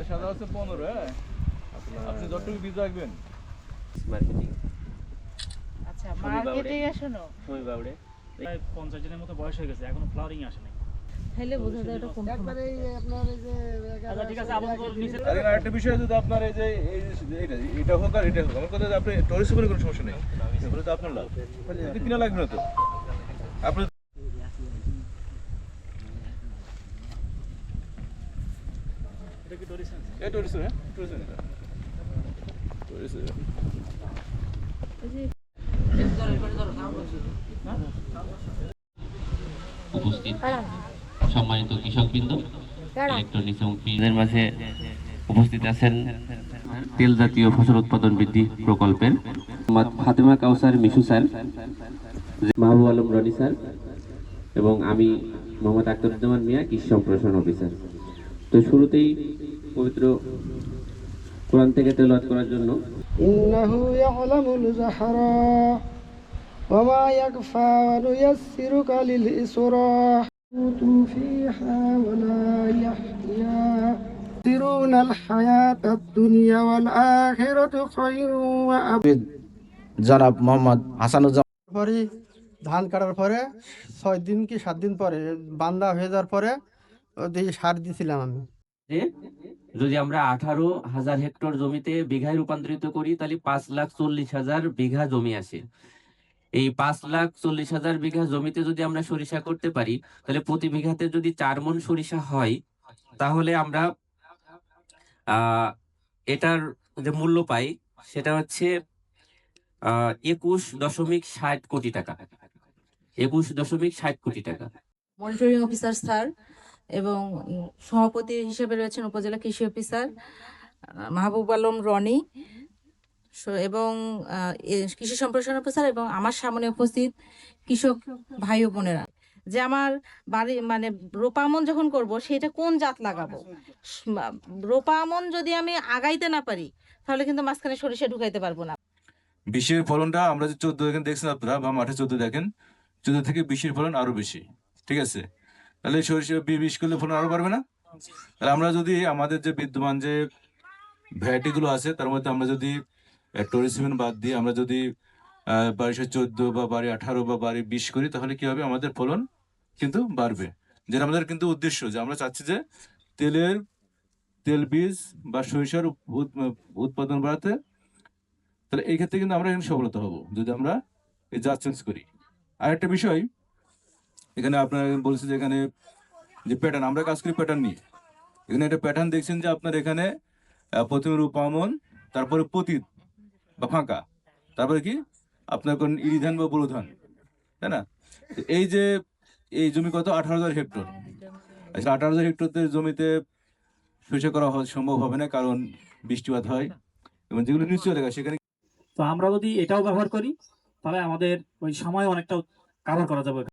সাদা আছে 15, হ্যাঁ। আপনি যতটুকু বীজ রাখবেন। আচ্ছা, মার্কেটে শোনো। সময় বাবড়ে প্রায় 50 দিনের মতো বয়স হয়ে গেছে, এখনো ফ্লাওয়ারিং আসে নাই। তাহলে বোঝা যায় এটা কোন একবারে এই আপনার এই যে আচ্ছা ঠিক আছে, আপাতত নিচে আর একটা বিষয় যদি আপনার এই যে এটা হোক আর এটা হোক, আমার কথা আপনি টরিস করে কোনো সমস্যা নেই, এগুলো তো আপনার লাভ, কিনা লাগবে না তো আপনি। এটা কি টরিস? এই টরিস, হ্যাঁ টরিস, এটা টরিস। উপস্থিত সম্মানিত কৃষকবৃন্দ, ইলেকট্রনিক্স এবং পিএর মাঝে উপস্থিত আছেন তেল জাতীয় ফসল উৎপাদন বৃদ্ধি প্রকল্পের ফাতেমা কাউসার মিশু স্যার, মাহবুব আলম রনি স্যার এবং আমি মোহাম্মদ আখতারুজ্জামান মিয়া, কৃষি সম্প্রসারণ অফিসার। তো শুরুতেই পবিত্র কোরআন থেকে তেলাওয়াত করার জন্য ইন্নাহু ইয়ালামুল জাহরা ওয়া মা ইয়াখফা ওয়া নুয়াসসিরুকা লিল ইসরা তু ফিহা ওয়া লা ইয়াহইয়া তিরুনাল হায়াতাদ দুনিয়া ওয়াল আখিরাতু খায়রুন ওয়া আবদ। জনাব মোহাম্মদ হাসানুজ্জামান পরে ধান কাটার পরে 6 দিন কি 7 দিন পরে বান্দা হয়ে যাওয়ার পরে ওই সার দিয়েছিলাম আমি। যদি আমরা 18,000 হেক্টর জমিতে বিঘায় রূপান্তরিত করি তাহলে 5,40,000 বিঘা জমি আসে। এই 5,40,000 বিঘা জমিতে যদি আমরা সরিষা করতে পারি তাহলে প্রতি বিঘাতে যদি 4 মণ সরিষা হয় তাহলে আমরা এটার যে মূল্য পাই সেটা হচ্ছে 21.60 কোটি টাকা। 21.60 কোটি টাকা। মনিটরিং অফিসার স্যার এবং সভাপতি হিসেবে রয়েছেন উপজেলা কৃষি অফিসার মাহবুব আলম রনি এবং কৃষি সম্প্রসারণ অফিসার এবং আমার সামনে উপস্থিত কৃষক ভাই ও বোনেরা, যে আমার বাড়ি মানে রোপা আমন যখন করব সেটা কোন জাত লাগাবো। রোপা আমন যদি আমি আগাইতে না পারি তাহলে কিন্তু মাঝখানে সরিষা ঢুকাইতে পারবো না। বিশের ফলনটা আমরা যে 14 এখানে দেখছেন আপনারা, বা মাঠে 14 দেখেন, 14 থেকে 20-এর ফলন আরো বেশি, ঠিক আছে। তাহলে সরিষা 20 করলে ফলন আরো বাড়বে না? তাহলে আমরা যদি আমাদের যে বিদ্যমান যে ভ্যারাইটি গুলো আছে তার মধ্যে আমরা যদি টরিসিমেন্ট বাদ দিয়ে আমরা যদি 1214 বা 1218 বা 1220 করি তাহলে কি হবে, আমাদের ফলন কিন্তু বাড়বে। যেটা আমাদের কিন্তু উদ্দেশ্য, যে আমরা চাচ্ছি যে তেল বীজ বা সরিষার উৎপাদন বাড়াতে। তাহলে এই ক্ষেত্রে কিন্তু আমরা এখানে সফলতা হবো যদি আমরা এই জাত চেঞ্জ করি। আর একটা বিষয় এখানে আপনার বলছি যে এখানে যে প্যাটার্ন, আমরা কাজ করি প্যাটার্ন নিয়ে। এখানে একটা প্যাটার্ন দেখছেন যে আপনার এখানে প্রথমে রূপামন, তারপরে পতিত বা ফাঁকা, তারপরে কি আপনার কোন ইরি ধান বা বোরো ধান, তাই না? এই যে এই জমি কত 18,000 হেক্টর। আচ্ছা, 18,000 হেক্টর জমিতে সরিষা করা সম্ভব হবে না, কারণ বৃষ্টিপাত হয় এবং যেগুলো নিচু এলাকা সেখানে। তো আমরা যদি এটাও ব্যবহার করি তাহলে আমাদের ওই সময় অনেকটা কভার করা যাবে।